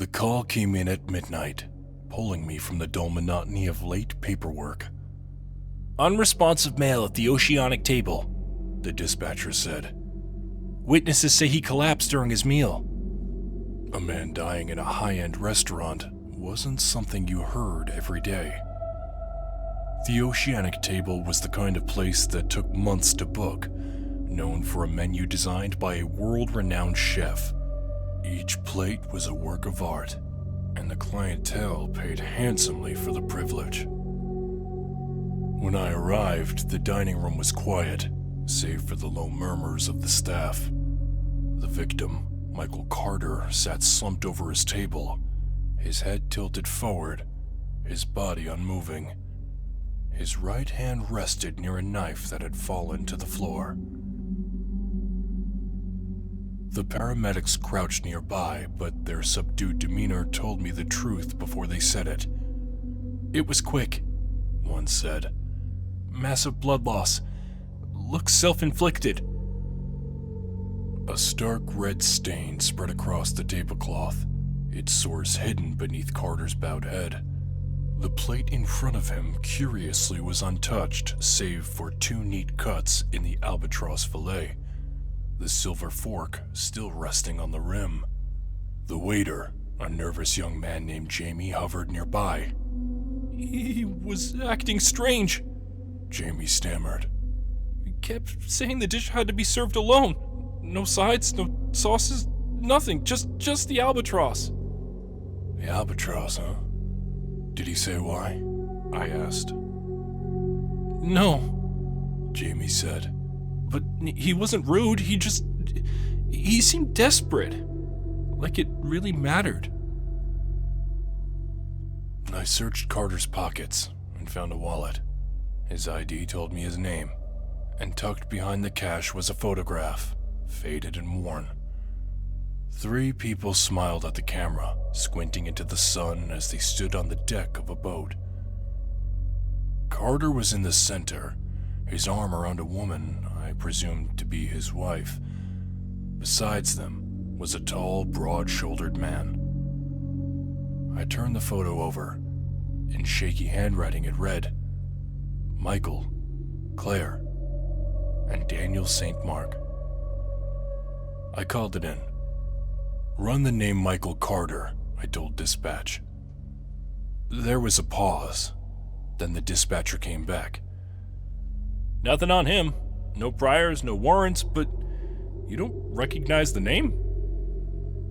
The call came in at midnight, pulling me from the dull monotony of late paperwork. "Unresponsive male at the oceanic table," the dispatcher said. "Witnesses say he collapsed during his meal." A man dying in a high-end restaurant wasn't something you heard every day. The oceanic table was the kind of place that took months to book, known for a menu designed by a world-renowned chef. Each plate was a work of art, and the clientele paid handsomely for the privilege. When I arrived, the dining room was quiet, save for the low murmurs of the staff. The victim, Michael Carter, sat slumped over his table, his head tilted forward, his body unmoving. His right hand rested near a knife that had fallen to the floor. The paramedics crouched nearby, but their subdued demeanor told me the truth before they said it. "It was quick," one said. "Massive blood loss. Looks self-inflicted." A stark red stain spread across the tablecloth, its source hidden beneath Carter's bowed head. The plate in front of him, curiously, was untouched, save for 2 neat cuts in the albatross fillet, the silver fork still resting on the rim. The waiter, a nervous young man named Jamie, hovered nearby. "He was acting strange," Jamie stammered. "He kept saying the dish had to be served alone. No sides, no sauces, nothing, just the albatross." "The albatross, huh? Did he say why?" I asked. "No," Jamie said. "But he wasn't rude, he seemed desperate. Like it really mattered." I searched Carter's pockets and found a wallet. His ID told me his name, and tucked behind the cash was a photograph, faded and worn. 3 people smiled at the camera, squinting into the sun as they stood on the deck of a boat. Carter was in the center, his arm around a woman I presumed to be his wife. Besides them was a tall, broad-shouldered man. I turned the photo over. In shaky handwriting it read, "Michael, Claire, and Daniel St. Mark." I called it in. "Run the name Michael Carter," I told dispatch. There was a pause. Then the dispatcher came back. "Nothing on him. No priors, no warrants, but you don't recognize the name?"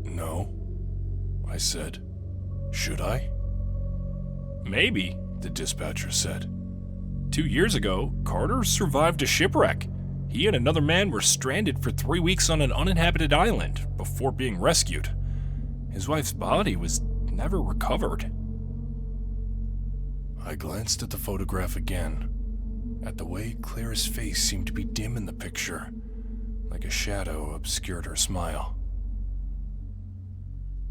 "No," I said. "Should I?" "Maybe," the dispatcher said. 2 years ago, Carter survived a shipwreck. He and another man were stranded for 3 weeks on an uninhabited island before being rescued. His wife's body was never recovered." I glanced at the photograph again, at the way Claire's face seemed to be dim in the picture, like a shadow obscured her smile.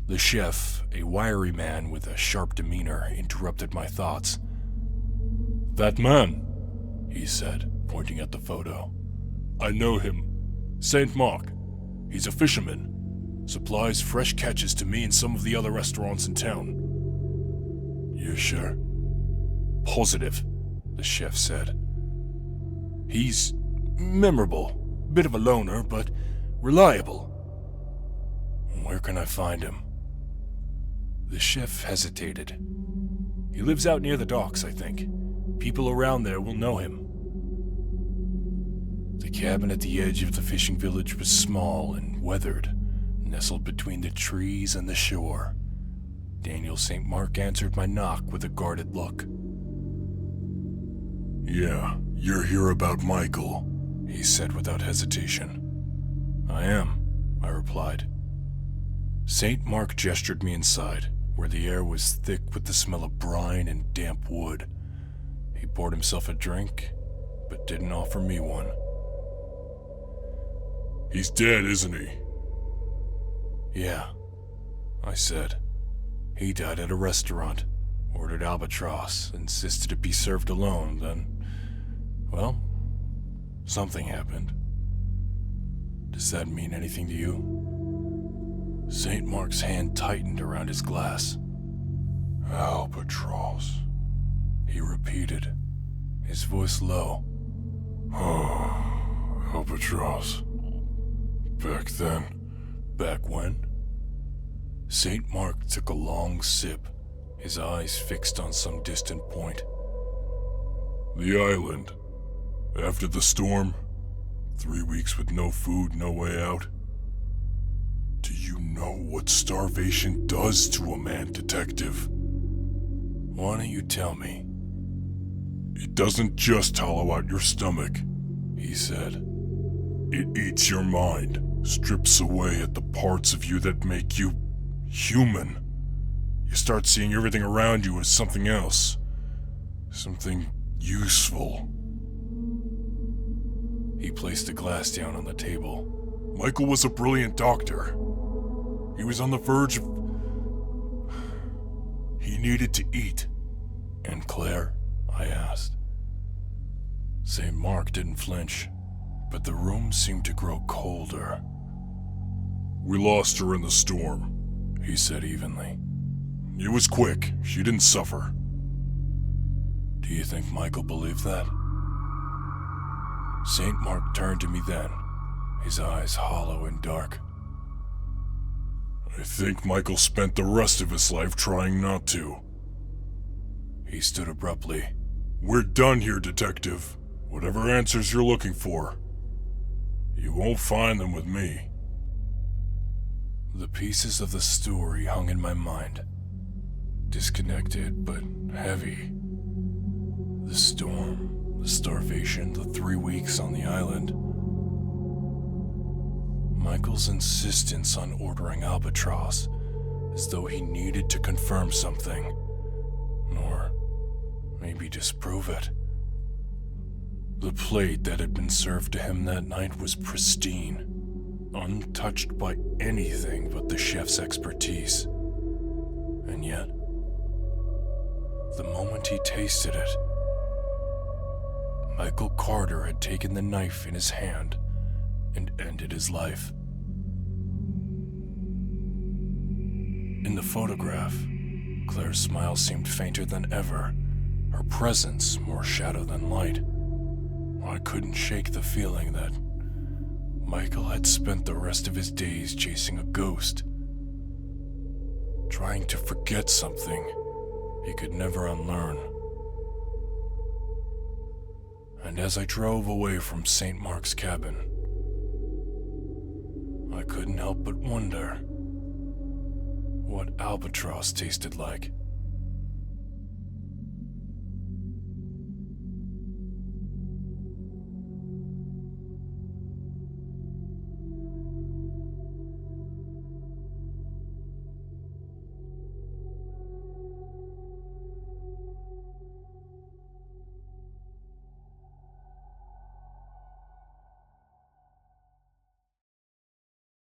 The chef, a wiry man with a sharp demeanor, interrupted my thoughts. "That man," he said, pointing at the photo. "I know him. St. Mark. He's a fisherman. Supplies fresh catches to me and some of the other restaurants in town." "You're sure?" "Positive," the chef said. "He's memorable, bit of a loner, but reliable." "Where can I find him?" The chef hesitated. "He lives out near the docks, I think. People around there will know him." The cabin at the edge of the fishing village was small and weathered, nestled between the trees and the shore. Daniel St. Mark answered my knock with a guarded look. "Yeah, you're here about Michael," he said without hesitation. "I am," I replied. St. Mark gestured me inside, where the air was thick with the smell of brine and damp wood. He poured himself a drink, but didn't offer me one. "He's dead, isn't he?" "Yeah," I said. "He died at a restaurant, ordered albatross, insisted it be served alone, then, well, something happened." "Does that mean anything to you?" St. Mark's hand tightened around his glass. Albatross, he repeated, his voice low. Oh, albatross. Back then. Back when? St. Mark took a long sip, his eyes fixed on some distant point. The island. After the storm. 3 weeks with no food, no way out. Do you know what starvation does to a man, Detective? Why don't you tell me? It doesn't just hollow out your stomach, he said. It eats your mind, strips away at the parts of you that make you human. You start seeing everything around you as something else. Something useful. He placed the glass down on the table. Michael was a brilliant doctor. He was on the verge of... He needed to eat. And Claire? I asked. St. Mark didn't flinch, but the room seemed to grow colder. We lost her in the storm, he said evenly. It was quick. She didn't suffer. Do you think Michael believed that? St. Mark turned to me then, his eyes hollow and dark. I think Michael spent the rest of his life trying not to. He stood abruptly. We're done here, Detective. Whatever answers you're looking for, you won't find them with me. The pieces of the story hung in my mind, disconnected but heavy. The storm, the starvation, the 3 weeks on the island. Michael's insistence on ordering albatross, as though he needed to confirm something, or maybe disprove it. The plate that had been served to him that night was pristine, untouched by anything but the chef's expertise. And yet, the moment he tasted it, Michael Carter had taken the knife in his hand and ended his life. In the photograph, Claire's smile seemed fainter than ever, her presence more shadow than light. I couldn't shake the feeling that Michael had spent the rest of his days chasing a ghost, trying to forget something he could never unlearn. And as I drove away from St. Mark's cabin, I couldn't help but wonder what albatross tasted like.